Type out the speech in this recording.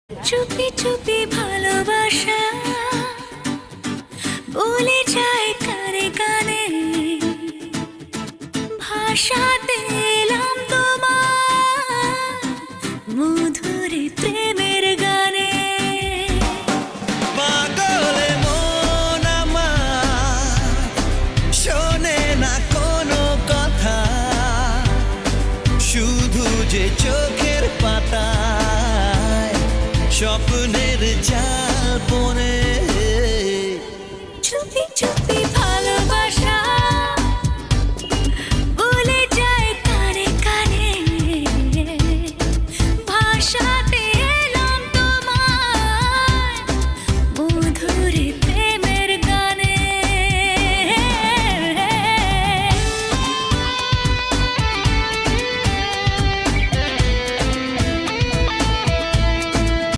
চুপি চুপি ভালোবাসা বলে যায় কানে কানে, ভাষা দিলাম তোমার মধুর প্রেমের গানে। পাগলে মন আমার শোনে না কোনো কথা, শুধু যে চোখের পাতায় স্বপ্নের জাল বনে। চুপি চুপি